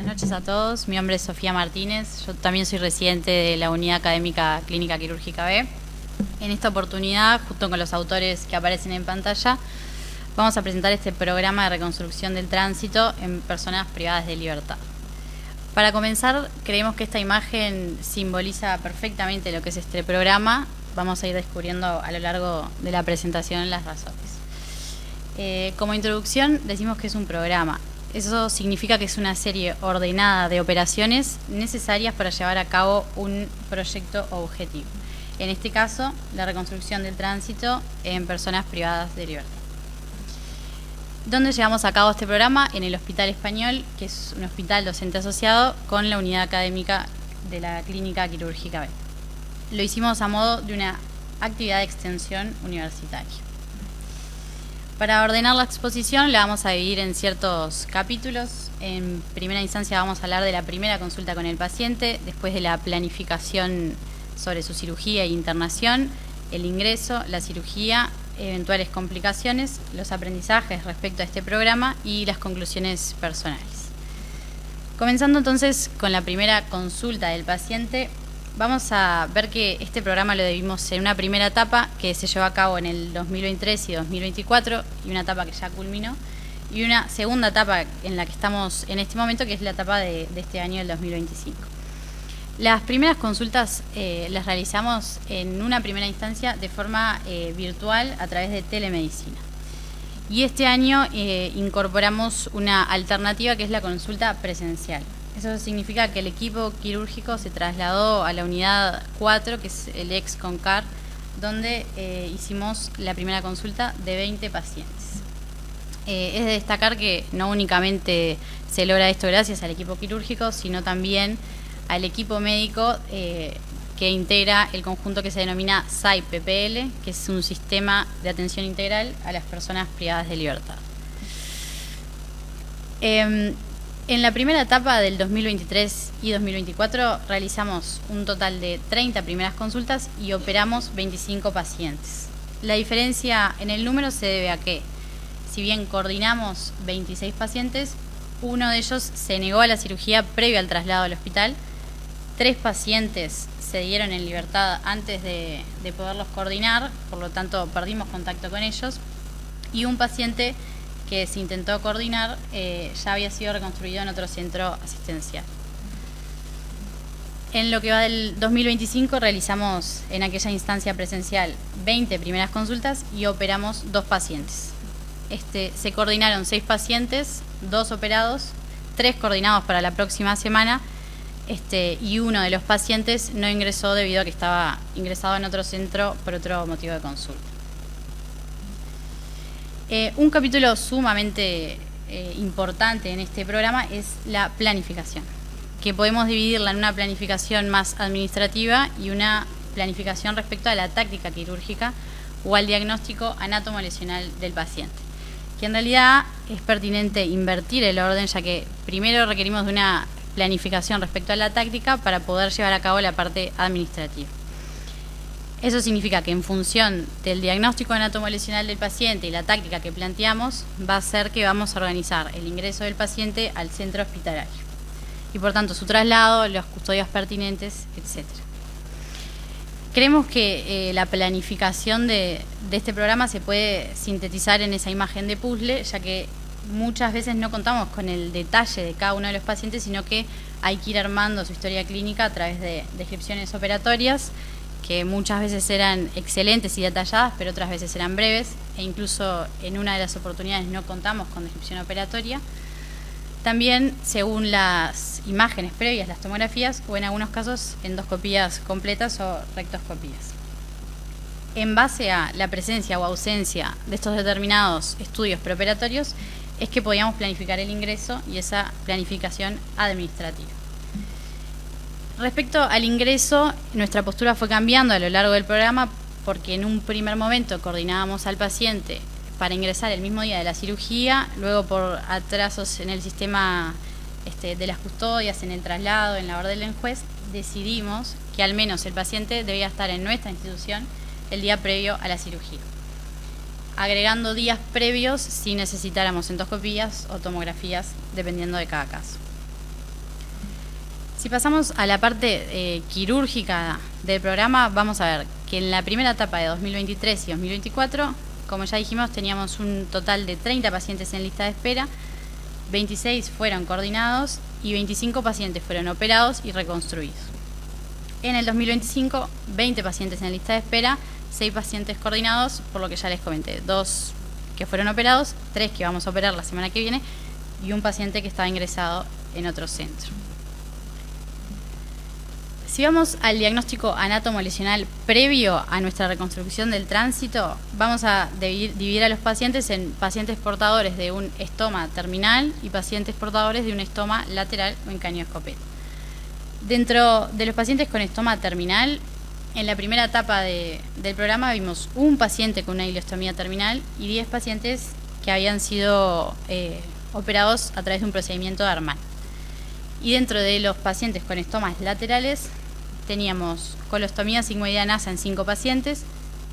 Buenas noches a todos. Mi nombre es Sofía Martínez. Yo también soy residente de la Unidad Académica Clínica Quirúrgica B. En esta oportunidad, junto con los autores que aparecen en pantalla, vamos a presentar este programa de reconstrucción del tránsito en personas privadas de libertad. Para comenzar, creemos que esta imagen simboliza perfectamente lo que es este programa. Vamos a ir descubriendo a lo largo de la presentación las razones. Como introducción, decimos que es un programa. Eso significa que es una serie ordenada de operaciones necesarias para llevar a cabo un proyecto objetivo. En este caso, la reconstrucción del tránsito en personas privadas de libertad. ¿Dónde llevamos a cabo este programa? En el Hospital Español, que es un hospital docente asociado con la Unidad Académica de la Clínica Quirúrgica B. Lo hicimos a modo de una actividad de extensión universitaria. Para ordenar la exposición la vamos a dividir en ciertos capítulos. En primera instancia vamos a hablar de la primera consulta con el paciente, después de la planificación sobre su cirugía e internación, el ingreso, la cirugía, eventuales complicaciones, los aprendizajes respecto a este programa y las conclusiones personales. Comenzando entonces con la primera consulta del paciente, vamos a ver que este programa lo dividimos en una primera etapa que se llevó a cabo en el 2023 y 2024 y una etapa que ya culminó, y una segunda etapa en la que estamos en este momento, que es la etapa de este año, el 2025. Las primeras consultas las realizamos en una primera instancia de forma virtual a través de telemedicina. Y este año incorporamos una alternativa que es la consulta presencial. Eso significa que el equipo quirúrgico se trasladó a la unidad 4, que es el ex CONCAR, donde hicimos la primera consulta de 20 pacientes. Es de destacar que no únicamente se logra esto gracias al equipo quirúrgico, sino también al equipo médico que integra el conjunto que se denomina SAI-PPL, que es un sistema de atención integral a las personas privadas de libertad. En la primera etapa del 2023 y 2024 realizamos un total de 30 primeras consultas y operamos 25 pacientes. La diferencia en el número se debe a que, si bien coordinamos 26 pacientes, uno de ellos se negó a la cirugía previo al traslado al hospital, 3 pacientes se dieron en libertad antes de poderlos coordinar, por lo tanto perdimos contacto con ellos, y un paciente que se intentó coordinar ya había sido reconstruido en otro centro asistencial. En lo que va del 2025 realizamos en aquella instancia presencial 20 primeras consultas y operamos 2 pacientes. Se coordinaron 6 pacientes, 2 operados, 3 coordinados para la próxima semana, y uno de los pacientes no ingresó debido a que estaba ingresado en otro centro por otro motivo de consulta. Un capítulo sumamente importante en este programa es la planificación, que podemos dividirla en una planificación más administrativa y una planificación respecto a la táctica quirúrgica o al diagnóstico anatomolesional del paciente, que en realidad es pertinente invertir el orden, ya que primero requerimos de una planificación respecto a la táctica para poder llevar a cabo la parte administrativa. Eso significa que en función del diagnóstico anatomolesional del paciente y la táctica que planteamos, va a ser que vamos a organizar el ingreso del paciente al centro hospitalario y por tanto su traslado, los custodios pertinentes, etc. Creemos que la planificación de este programa se puede sintetizar en esa imagen de puzzle, ya que muchas veces no contamos con el detalle de cada uno de los pacientes, sino que hay que ir armando su historia clínica a través de descripciones operatorias, que muchas veces eran excelentes y detalladas, pero otras veces eran breves, e incluso en una de las oportunidades no contamos con descripción operatoria. También, según las imágenes previas, las tomografías, o en algunos casos endoscopías completas o rectoscopías. En base a la presencia o ausencia de estos determinados estudios preoperatorios, es que podíamos planificar el ingreso y esa planificación administrativa. Respecto al ingreso, nuestra postura fue cambiando a lo largo del programa porque en un primer momento coordinábamos al paciente para ingresar el mismo día de la cirugía, luego por atrasos en el sistema de las custodias, en el traslado, en la orden del juez, decidimos que al menos el paciente debía estar en nuestra institución el día previo a la cirugía, agregando días previos si necesitáramos endoscopías o tomografías, dependiendo de cada caso. Si pasamos a la parte quirúrgica del programa, vamos a ver que en la primera etapa de 2023 y 2024, como ya dijimos, teníamos un total de 30 pacientes en lista de espera, 26 fueron coordinados y 25 pacientes fueron operados y reconstruidos. En el 2025, 20 pacientes en lista de espera, 6 pacientes coordinados, por lo que ya les comenté, 2 que fueron operados, 3 que vamos a operar la semana que viene y un paciente que estaba ingresado en otro centro. Si vamos al diagnóstico anatomolesional previo a nuestra reconstrucción del tránsito, vamos a dividir a los pacientes en pacientes portadores de un estoma terminal y pacientes portadores de un estoma lateral o en caño-escopeta. Dentro de los pacientes con estoma terminal, en la primera etapa del programa vimos un paciente con una ileostomía terminal y 10 pacientes que habían sido operados a través de un procedimiento de Arman. Y dentro de los pacientes con estomas laterales teníamos colostomía sigmoidea nasa en 5 pacientes,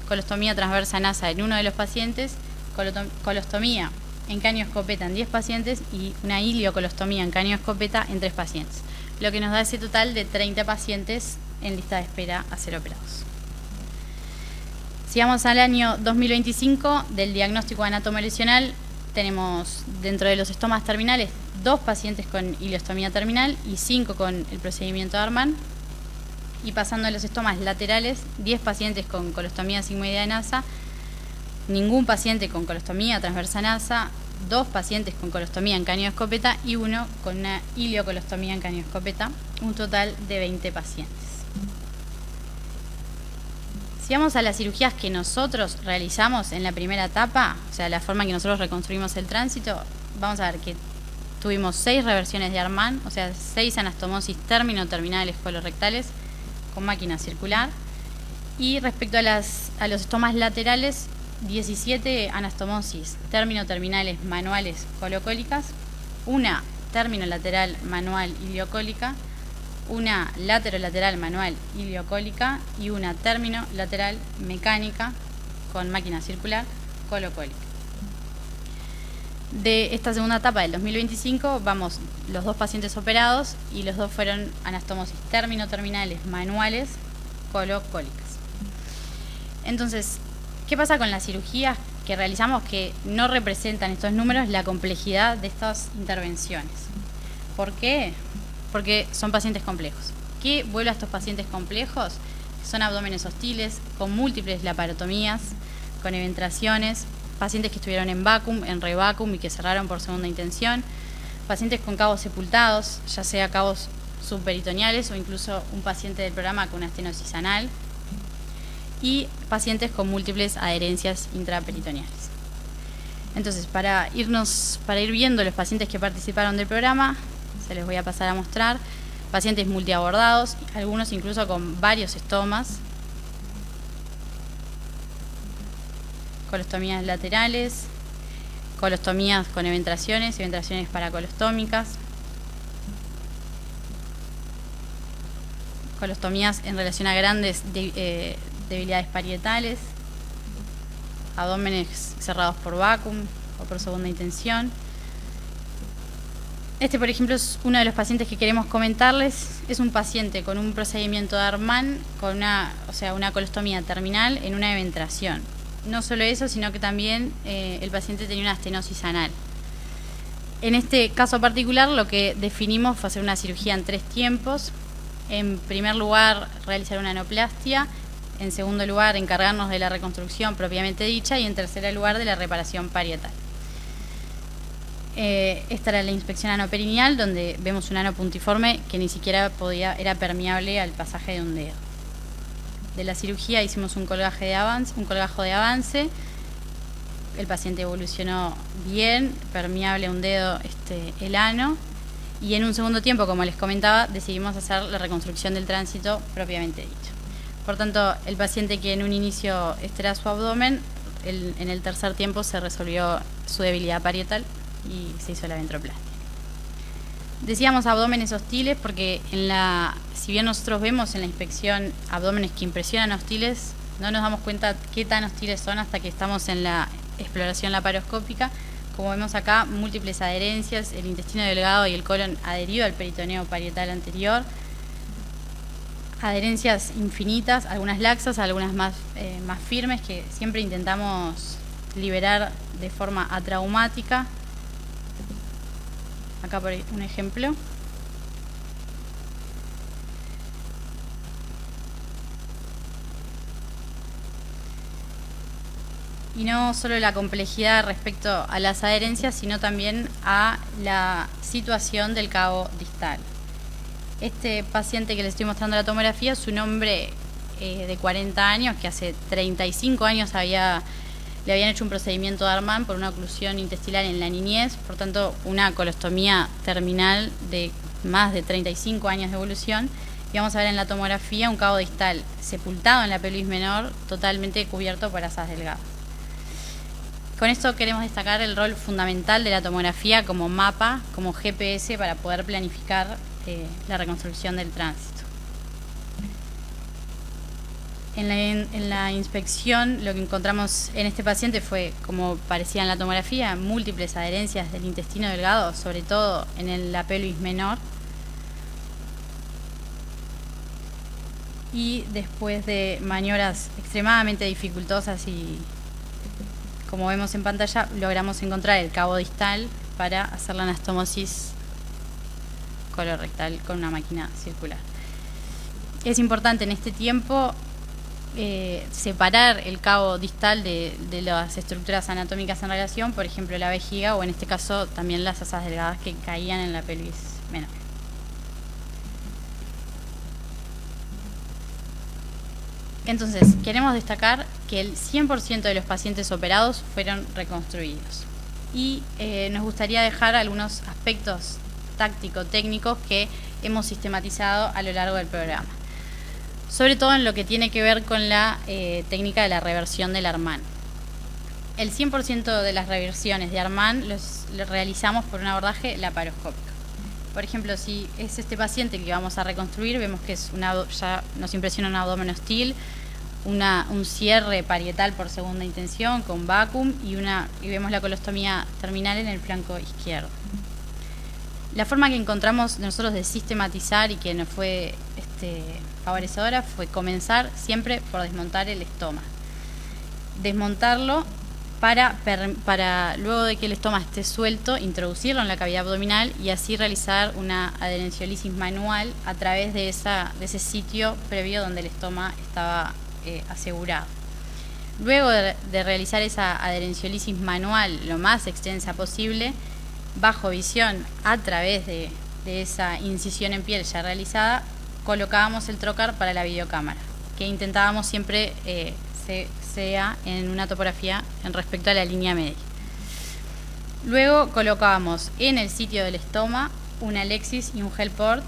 colostomía transversa nasa en 1 de los pacientes, colostomía en caño-escopeta en 10 pacientes y una iliocolostomía en caño-escopeta en 3 pacientes, lo que nos da ese total de 30 pacientes en lista de espera a ser operados. Si vamos al año 2025, del diagnóstico anatomolesional, tenemos dentro de los estomas terminales 2 pacientes con ileostomía terminal y 5 con el procedimiento de Arman. Y pasando a los estomas laterales, 10 pacientes con colostomía sigmoidea nasa, ningún paciente con colostomía transversa nasa, 2 pacientes con colostomía en caño-escopeta y 1 con una iliocolostomía en caño-escopeta, un total de 20 pacientes. Si vamos a las cirugías que nosotros realizamos en la primera etapa, o sea, la forma en que nosotros reconstruimos el tránsito, vamos a ver que tuvimos 6 reversiones de Arman, o sea, 6 anastomosis terminales colorectales con máquina circular. Y respecto a los estomas laterales, 17 anastomosis terminales manuales colocólicas, una terminolateral manual iliocólica, una laterolateral manual iliocólica y una terminolateral mecánica con máquina circular colocólica. De esta segunda etapa del 2025 vamos los 2 pacientes operados y los 2 fueron anastomosis terminales manuales colocólicas. Entonces, ¿qué pasa con las cirugías que realizamos que no representan estos números la complejidad de estas intervenciones? ¿Por qué? Porque son pacientes complejos. ¿Qué vuelve a estos pacientes complejos? Son abdómenes hostiles, con múltiples laparotomías, con eventraciones, pacientes que estuvieron en vacuum, en revacuum y que cerraron por segunda intención, pacientes con cabos sepultados, ya sea cabos subperitoneales o incluso un paciente del programa con una estenosis anal, y pacientes con múltiples adherencias intraperitoneales. Entonces, para ir viendo los pacientes que participaron del programa, se les voy a pasar a mostrar pacientes multiabordados, algunos incluso con varios estomas, colostomías laterales, colostomías con eventraciones paracolostómicas, colostomías en relación a grandes debilidades parietales, abdómenes cerrados por vacuum o por segunda intención. Este, por ejemplo, es uno de los pacientes que queremos comentarles. Es un paciente con un procedimiento de Arman con una colostomía terminal en una eventración. No solo eso, sino que también el paciente tenía una estenosis anal. En este caso particular, lo que definimos fue hacer una cirugía en 3 tiempos. En primer lugar, realizar una anoplastia. En segundo lugar, encargarnos de la reconstrucción propiamente dicha. Y en tercer lugar, de la reparación parietal. Esta era la inspección anoperineal, donde vemos un ano puntiforme que ni siquiera era permeable al pasaje de un dedo. De la cirugía hicimos un colgajo de avance. El paciente evolucionó bien, permeable a un dedo el ano. Y en un segundo tiempo, como les comentaba, decidimos hacer la reconstrucción del tránsito propiamente dicho. Por tanto, el paciente que en un inicio era su abdomen, en el tercer tiempo se resolvió su debilidad parietal y se hizo la ventroplastia. Decíamos abdómenes hostiles porque si bien nosotros vemos en la inspección abdómenes que impresionan hostiles, no nos damos cuenta qué tan hostiles son hasta que estamos en la exploración laparoscópica, Como vemos acá, múltiples adherencias, el intestino delgado y el colon adherido al peritoneo parietal anterior. Adherencias infinitas, algunas laxas, algunas más firmes, que siempre intentamos liberar de forma atraumática. Acá por un ejemplo. Y no solo la complejidad respecto a las adherencias, sino también a la situación del cabo distal. Este paciente que les estoy mostrando la tomografía es un hombre de 40 años que hace 35 años le habían hecho un procedimiento de Arman por una oclusión intestinal en la niñez, por tanto una colostomía terminal de más de 35 años de evolución. Y vamos a ver en la tomografía un cabo distal sepultado en la pelvis menor, totalmente cubierto por asas delgadas. Con esto queremos destacar el rol fundamental de la tomografía como mapa, como GPS para poder planificar la reconstrucción del tránsito. En la inspección lo que encontramos en este paciente fue, como parecía en la tomografía, múltiples adherencias del intestino delgado, sobre todo en la pelvis menor. Y después de maniobras extremadamente dificultosas y, como vemos en pantalla, logramos encontrar el cabo distal para hacer la anastomosis colorectal con una máquina circular. Es importante en este tiempo separar el cabo distal de las estructuras anatómicas en relación, por ejemplo la vejiga o en este caso también las asas delgadas que caían en la pelvis menor. Entonces, queremos destacar que el 100% de los pacientes operados fueron reconstruidos. Y nos gustaría dejar algunos aspectos táctico-técnicos que hemos sistematizado a lo largo del programa. Sobre todo en lo que tiene que ver con la técnica de la reversión del Arman. El 100% de las reversiones de Arman los realizamos por un abordaje laparoscópico. Por ejemplo, si es este paciente que vamos a reconstruir, vemos que ya nos impresiona un abdomen hostil, un cierre parietal por segunda intención con vacuum y vemos la colostomía terminal en el flanco izquierdo. La forma que encontramos nosotros de sistematizar y que nos fue favorecedora fue comenzar siempre por desmontar el estoma. Desmontarlo para luego de que el estoma esté suelto, introducirlo en la cavidad abdominal y así realizar una adherenciolisis manual a través de ese sitio previo donde el estoma estaba asegurado. Luego de realizar esa adherenciolisis manual lo más extensa posible, bajo visión a través de esa incisión en piel ya realizada, colocábamos el trocar para la videocámara, que intentábamos siempre sea en una topografía en respecto a la línea media. Luego colocábamos en el sitio del estoma una Alexis y un Helport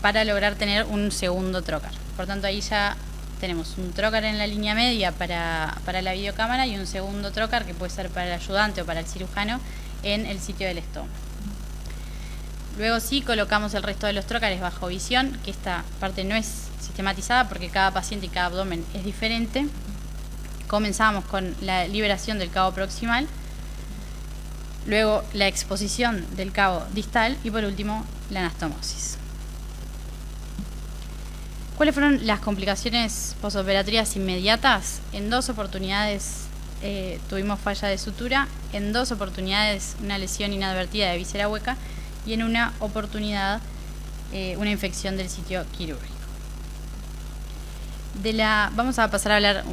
para lograr tener un segundo trocar. Por tanto, ahí ya tenemos un trocar en la línea media para la videocámara y un segundo trocar que puede ser para el ayudante o para el cirujano en el sitio del estoma. Luego sí colocamos el resto de los trócares bajo visión, que esta parte no es sistematizada porque cada paciente y cada abdomen es diferente. Comenzamos con la liberación del cabo proximal, luego la exposición del cabo distal y por último la anastomosis. ¿Cuáles fueron las complicaciones posoperatorias inmediatas? En 2 oportunidades tuvimos falla de sutura, en 2 oportunidades una lesión inadvertida de víscera hueca y en una oportunidad una infección del sitio quirúrgico. Vamos a pasar a hablar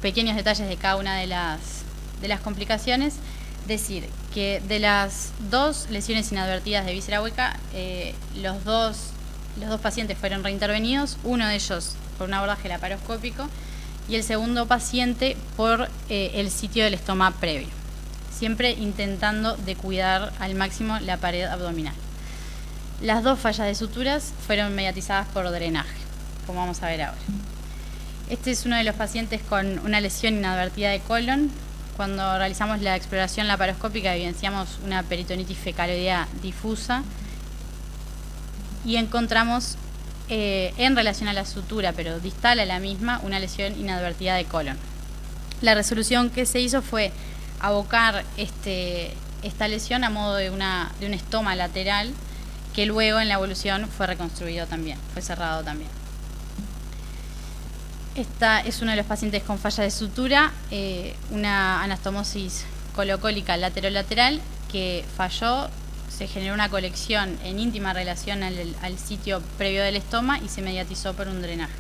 pequeños detalles de cada una de las complicaciones. Decir que de las 2 lesiones inadvertidas de víscera hueca, los dos pacientes fueron reintervenidos, uno de ellos por un abordaje laparoscópico y el segundo paciente por el sitio del estoma previo, siempre intentando de cuidar al máximo la pared abdominal. Las 2 fallas de suturas fueron mediatizadas por drenaje, como vamos a ver ahora. Este es uno de los pacientes con una lesión inadvertida de colon. Cuando realizamos la exploración laparoscópica evidenciamos una peritonitis fecaloidea difusa y encontramos en relación a la sutura, pero distal a la misma, una lesión inadvertida de colon. La resolución que se hizo fue abocar esta lesión a modo de un estoma lateral que luego en la evolución fue reconstruido también, fue cerrado también. Esta es uno de los pacientes con falla de sutura, una anastomosis colocólica laterolateral que falló, se generó una colección en íntima relación al sitio previo del estoma y se mediatizó por un drenaje.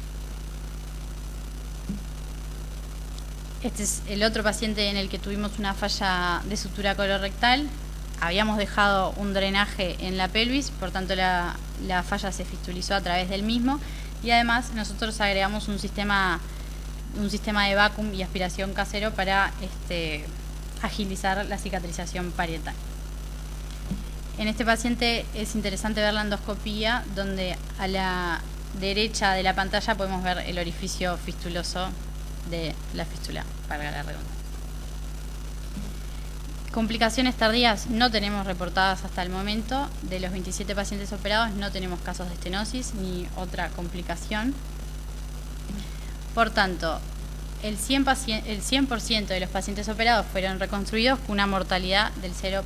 Este es el otro paciente en el que tuvimos una falla de sutura colorectal. Habíamos dejado un drenaje en la pelvis, por tanto la falla se fistulizó a través del mismo, y además nosotros agregamos un sistema de vacuum y aspiración casero para agilizar la cicatrización parietal. En este paciente es interesante ver la endoscopía, donde a la derecha de la pantalla podemos ver el orificio fistuloso de la fístula, para la redundancia. Complicaciones tardías no tenemos reportadas hasta el momento. De los 27 pacientes operados no tenemos casos de estenosis ni otra complicación. Por tanto, el 100% de los pacientes operados fueron reconstruidos con una mortalidad del 0%.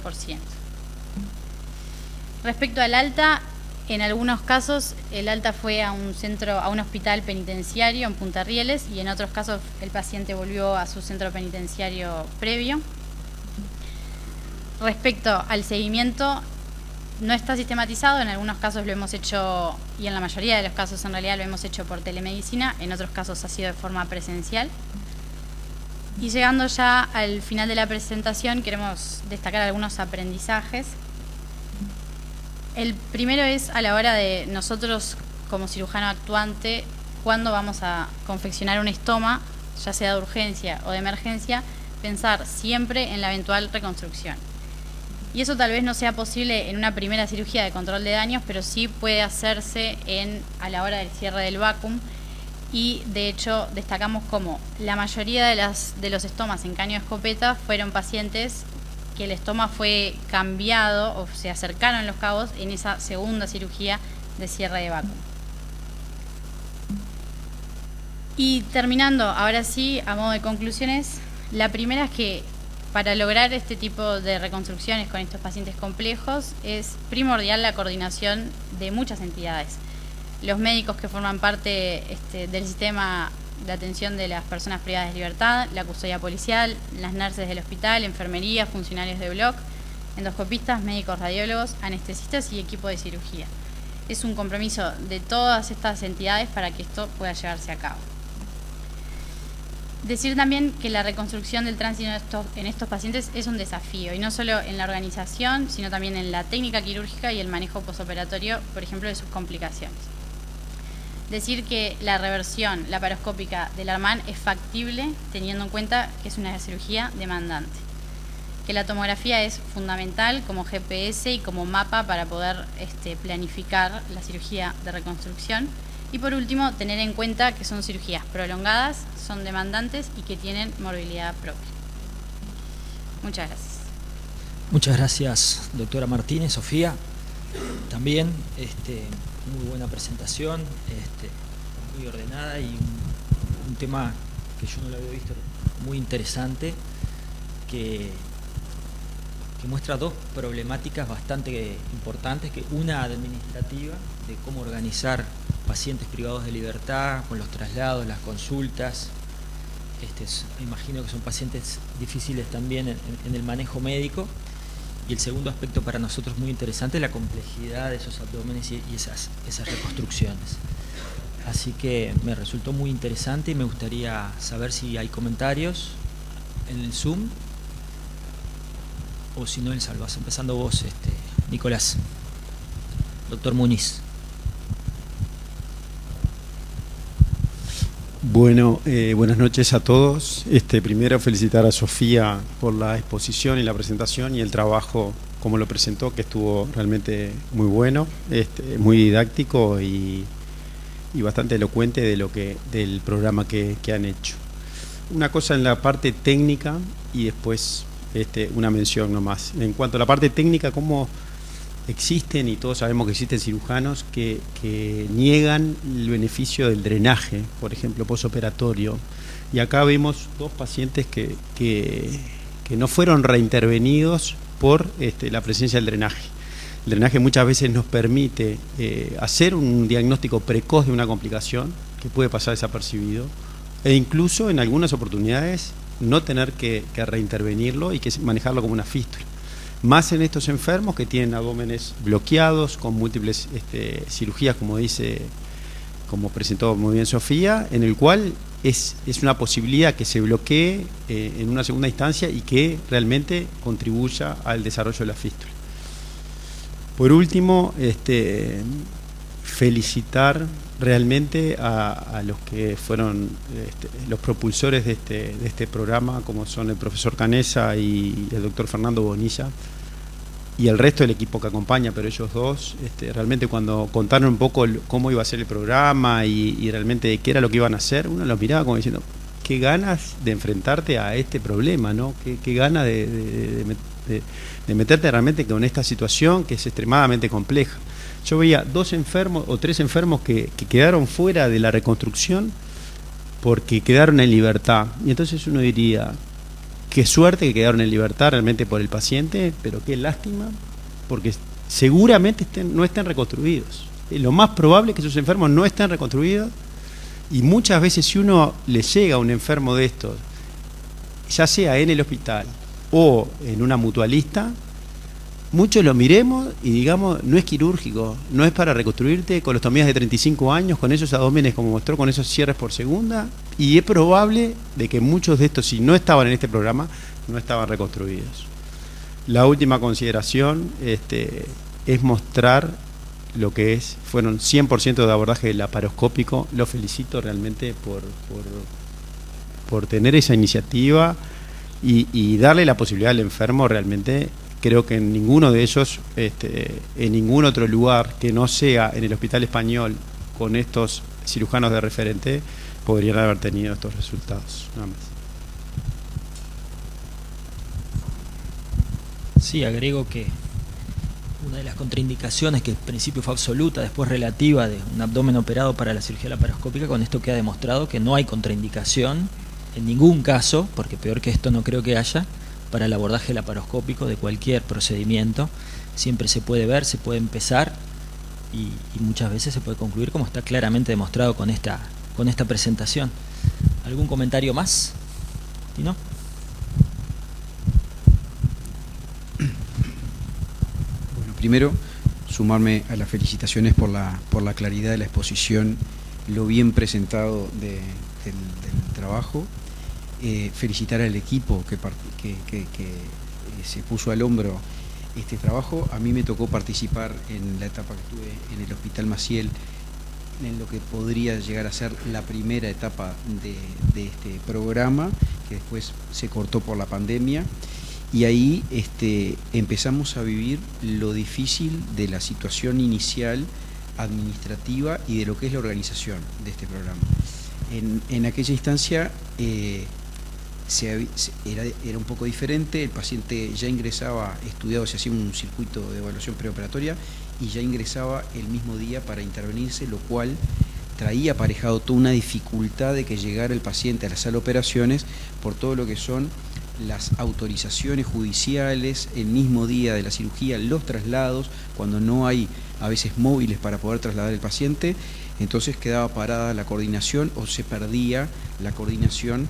Respecto al alta, en algunos casos el alta fue a un hospital penitenciario en Punta Rieles, y en otros casos el paciente volvió a su centro penitenciario previo. Respecto al seguimiento, no está sistematizado, en algunos casos lo hemos hecho, y en la mayoría de los casos en realidad lo hemos hecho por telemedicina, en otros casos ha sido de forma presencial. Y llegando ya al final de la presentación, queremos destacar algunos aprendizajes. El primero es a la hora de nosotros, como cirujano actuante, cuando vamos a confeccionar un estoma, ya sea de urgencia o de emergencia, pensar siempre en la eventual reconstrucción. Y eso tal vez no sea posible en una primera cirugía de control de daños, pero sí puede hacerse a la hora del cierre del vacuum. Y de hecho destacamos como la mayoría de los estomas en caño de escopeta fueron pacientes que el estoma fue cambiado o se acercaron los cabos en esa segunda cirugía de cierre de vacuum. Y terminando, ahora sí, a modo de conclusiones, la primera es que para lograr este tipo de reconstrucciones con estos pacientes complejos es primordial la coordinación de muchas entidades. Los médicos que forman parte del sistema de atención de las personas privadas de libertad, la custodia policial, las nurses del hospital, enfermería, funcionarios de bloc, endoscopistas, médicos radiólogos, anestesistas y equipo de cirugía. Es un compromiso de todas estas entidades para que esto pueda llevarse a cabo. Decir también que la reconstrucción del tránsito en estos pacientes es un desafío, y no solo en la organización, sino también en la técnica quirúrgica y el manejo posoperatorio, por ejemplo, de sus complicaciones. Decir que la reversión laparoscópica del Armán es factible teniendo en cuenta que es una cirugía demandante. Que la tomografía es fundamental como GPS y como mapa para poder planificar la cirugía de reconstrucción. Y por último, tener en cuenta que son cirugías prolongadas, son demandantes y que tienen morbilidad propia. Muchas gracias. Muchas gracias, doctora Martínez, Sofía. También muy buena presentación, muy ordenada, y un tema que yo no lo había visto, muy interesante, que muestra dos problemáticas bastante importantes, que una administrativa, de cómo organizar pacientes privados de libertad, con los traslados, las consultas. Me imagino que son pacientes difíciles también en el manejo médico. Y el segundo aspecto para nosotros muy interesante, la complejidad de esos abdómenes y esas reconstrucciones. Así que me resultó muy interesante y me gustaría saber si hay comentarios en el Zoom o si no en el Salvas. Empezando vos, Nicolás. Doctor Muniz. Bueno, buenas noches a todos. Primero felicitar a Sofía por la exposición y la presentación y el trabajo como lo presentó, que estuvo realmente muy bueno, muy didáctico y bastante elocuente del programa que han hecho. Una cosa en la parte técnica y después una mención nomás. En cuanto a la parte técnica, cómo existen, y todos sabemos que existen cirujanos que niegan el beneficio del drenaje, por ejemplo, posoperatorio. Y acá vemos dos pacientes que no fueron reintervenidos por la presencia del drenaje. El drenaje muchas veces nos permite hacer un diagnóstico precoz de una complicación que puede pasar desapercibido, e incluso en algunas oportunidades no tener que reintervenirlo y que manejarlo como una fístula. Más en estos enfermos que tienen abdómenes bloqueados, con múltiples cirugías, como presentó muy bien Sofía, en el cual es una posibilidad que se bloquee en una segunda instancia y que realmente contribuya al desarrollo de la fístula. Por último, felicitar realmente a los que fueron los propulsores de este programa, como son el profesor Canesa y el doctor Fernando Bonilla, y el resto del equipo que acompaña, pero ellos dos, realmente cuando contaron un poco cómo iba a ser el programa y realmente qué era lo que iban a hacer, uno los miraba como diciendo, qué ganas de enfrentarte a este problema, ¿no? Qué ganas de meterte realmente con esta situación que es extremadamente compleja. Yo veía 2 enfermos o 3 enfermos que quedaron fuera de la reconstrucción porque quedaron en libertad. Y entonces uno diría, qué suerte que quedaron en libertad realmente por el paciente, pero qué lástima, porque seguramente no estén reconstruidos. Lo más probable es que esos enfermos no estén reconstruidos, y muchas veces si uno le llega a un enfermo de estos, ya sea en el hospital o en una mutualista, muchos lo miremos y digamos, no es quirúrgico, no es para reconstruirte, colostomías de 35 años, con esos abdómenes como mostró, con esos cierres por segunda, y es probable de que muchos de estos, si no estaban en este programa, no estaban reconstruidos. La última consideración es mostrar lo que fueron 100% de abordaje laparoscópico. Lo felicito realmente por tener esa iniciativa y darle la posibilidad al enfermo realmente. Creo que en ninguno de ellos, en ningún otro lugar que no sea en el Hospital Español, con estos cirujanos de referente, podrían haber tenido estos resultados. Nada más. Sí, agrego que una de las contraindicaciones, que al principio fue absoluta, después relativa, de un abdomen operado para la cirugía laparoscópica, con esto queda demostrado que no hay contraindicación en ningún caso, porque peor que esto no creo que haya, para el abordaje laparoscópico de cualquier procedimiento. Siempre se puede ver, se puede empezar y muchas veces se puede concluir, como está claramente demostrado con esta presentación. ¿Algún comentario más? ¿Tino? Bueno, primero, sumarme a las felicitaciones por la claridad de la exposición, lo bien presentado del trabajo. Felicitar al equipo que se puso al hombro este trabajo. A mí me tocó participar en la etapa que estuve en el Hospital Maciel, en lo que podría llegar a ser la primera etapa de este programa, que después se cortó por la pandemia, y ahí empezamos a vivir lo difícil de la situación inicial administrativa y de lo que es la organización de este programa. En aquella instancia era un poco diferente. El paciente ya ingresaba estudiado, se hacía un circuito de evaluación preoperatoria y ya ingresaba el mismo día para intervenirse, lo cual traía aparejado toda una dificultad de que llegara el paciente a la sala de operaciones por todo lo que son las autorizaciones judiciales, el mismo día de la cirugía, los traslados, cuando no hay a veces móviles para poder trasladar el paciente. Entonces quedaba parada la coordinación o se perdía la coordinación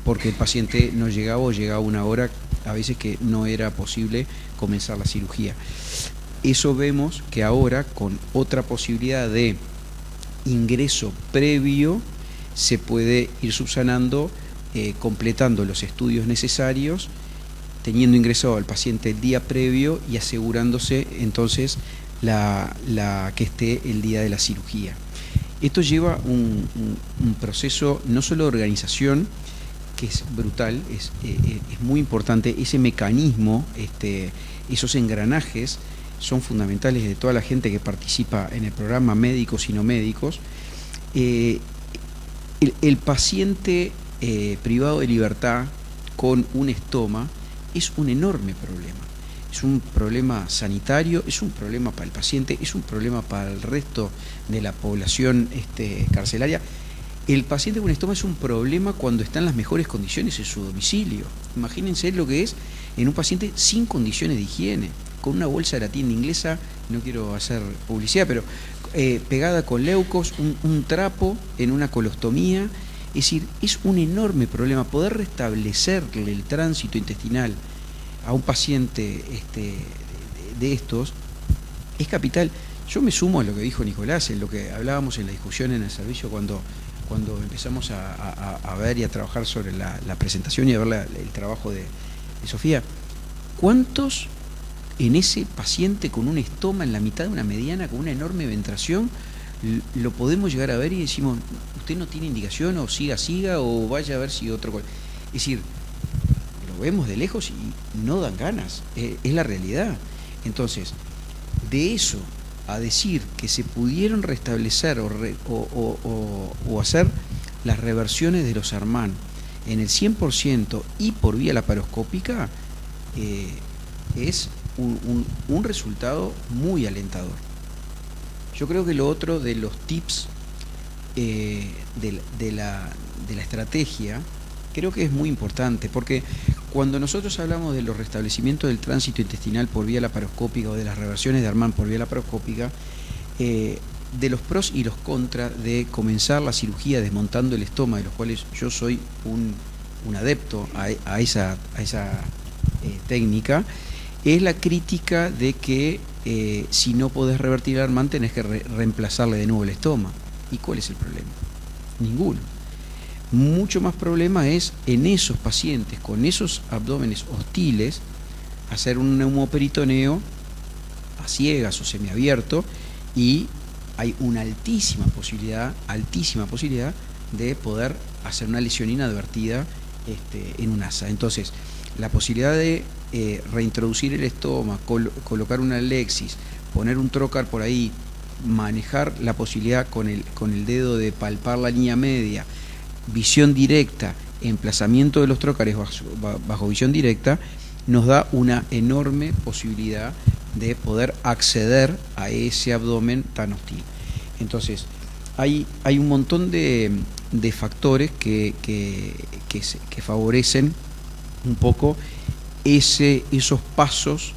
porque el paciente no llegaba o llegaba una hora, a veces que no era posible comenzar la cirugía. Eso vemos que ahora, con otra posibilidad de ingreso previo, se puede ir subsanando, completando los estudios necesarios, teniendo ingresado al paciente el día previo y asegurándose entonces que esté el día de la cirugía. Esto lleva un proceso no solo de organización, que es brutal, es muy importante. Ese mecanismo, esos engranajes son fundamentales de toda la gente que participa en el programa, médicos y no médicos. El paciente privado de libertad con un estoma es un enorme problema. Es un problema sanitario, es un problema para el paciente, es un problema para el resto de la población carcelaria. El paciente con estoma es un problema cuando está en las mejores condiciones en su domicilio. Imagínense lo que es en un paciente sin condiciones de higiene, con una bolsa de la tienda inglesa, no quiero hacer publicidad, pero pegada con leucos, un trapo en una colostomía. Es decir, es un enorme problema poder restablecerle el tránsito intestinal a un paciente de estos, es capital. Yo me sumo a lo que dijo Nicolás, en lo que hablábamos en la discusión en el servicio cuando empezamos a ver y a trabajar sobre la presentación y a ver el trabajo de Sofía. ¿Cuántos en ese paciente con un estoma en la mitad de una mediana, con una enorme ventración, lo podemos llegar a ver y decimos, usted no tiene indicación, o siga, o vaya a ver si otro... Es decir, lo vemos de lejos y no dan ganas, es la realidad. Entonces, de eso a decir que se pudieron restablecer o hacer las reversiones de los Arman en el 100% y por vía laparoscópica, es un resultado muy alentador. Yo creo que lo otro de los tips de la estrategia, creo que es muy importante, porque cuando nosotros hablamos de los restablecimientos del tránsito intestinal por vía laparoscópica o de las reversiones de Arman por vía laparoscópica, de los pros y los contras de comenzar la cirugía desmontando el estoma, de los cuales yo soy un adepto a esa técnica, es la crítica de que si no podés revertir el Arman tenés que reemplazarle de nuevo el estoma. ¿Y cuál es el problema? Ninguno. Mucho más problema es en esos pacientes con esos abdómenes hostiles hacer un neumoperitoneo a ciegas o semiabierto, y hay una altísima posibilidad de poder hacer una lesión inadvertida en un asa. Entonces, la posibilidad de reintroducir el estoma, colocar una alexis, poner un trocar por ahí, manejar la posibilidad con el dedo de palpar la línea media, visión directa, emplazamiento de los trócares bajo visión directa, nos da una enorme posibilidad de poder acceder a ese abdomen tan hostil. Entonces, hay un montón de factores que favorecen un poco esos pasos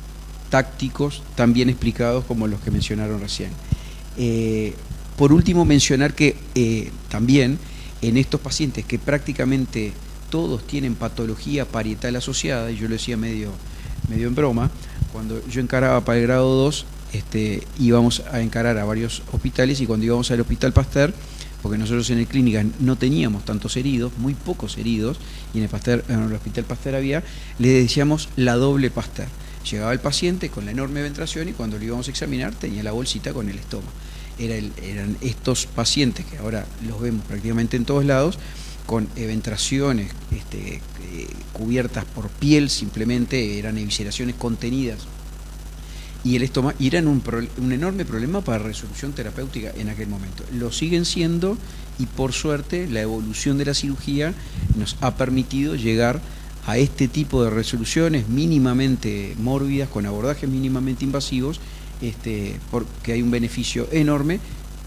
tácticos tan bien explicados como los que mencionaron recién. Por último, mencionar que también en estos pacientes que prácticamente todos tienen patología parietal asociada, y yo lo decía medio en broma, cuando yo encaraba para el grado 2, íbamos a encarar a varios hospitales, y cuando íbamos al Hospital Pasteur, porque nosotros en el clínica no teníamos tantos heridos, muy pocos heridos, y en el Hospital Pasteur le decíamos la doble Pasteur. Llegaba el paciente con la enorme ventración y cuando lo íbamos a examinar tenía la bolsita con el estoma. Eran estos pacientes que ahora los vemos prácticamente en todos lados, con ventraciones cubiertas por piel, simplemente eran evisceraciones contenidas, y el estoma, y eran un enorme problema para resolución terapéutica en aquel momento. Lo siguen siendo, y por suerte la evolución de la cirugía nos ha permitido llegar a este tipo de resoluciones mínimamente mórbidas, con abordajes mínimamente invasivos, porque hay un beneficio enorme,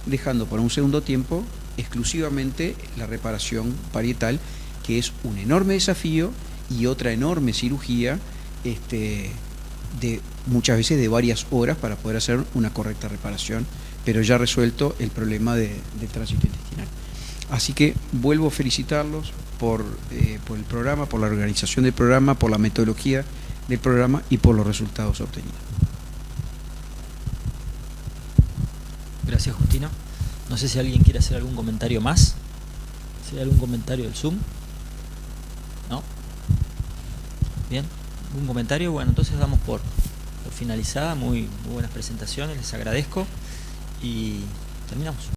dejando para un segundo tiempo exclusivamente la reparación parietal, que es un enorme desafío y otra enorme cirugía, de muchas veces de varias horas para poder hacer una correcta reparación, pero ya resuelto el problema del tránsito intestinal. Así que vuelvo a felicitarlos por el programa, por la organización del programa, por la metodología del programa y por los resultados obtenidos. Gracias, Justino. No sé si alguien quiere hacer algún comentario más. ¿Si hay algún comentario del Zoom? ¿No? Bien, ¿algún comentario? Bueno, entonces damos por finalizada. Muy buenas presentaciones, les agradezco y terminamos.